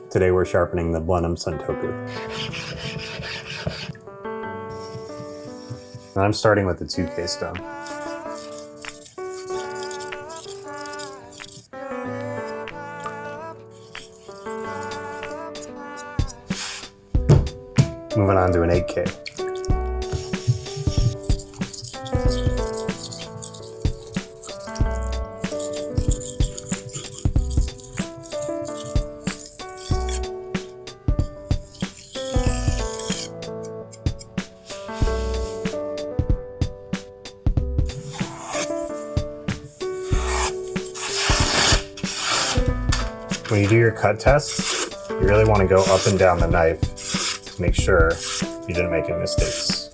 Today we're sharpening the Blenheim Santoku. And I'm starting with the 2K stone. Moving on to an 8K. When you do your cut tests, you really want to go up and down the knife to make sure you didn't make any mistakes.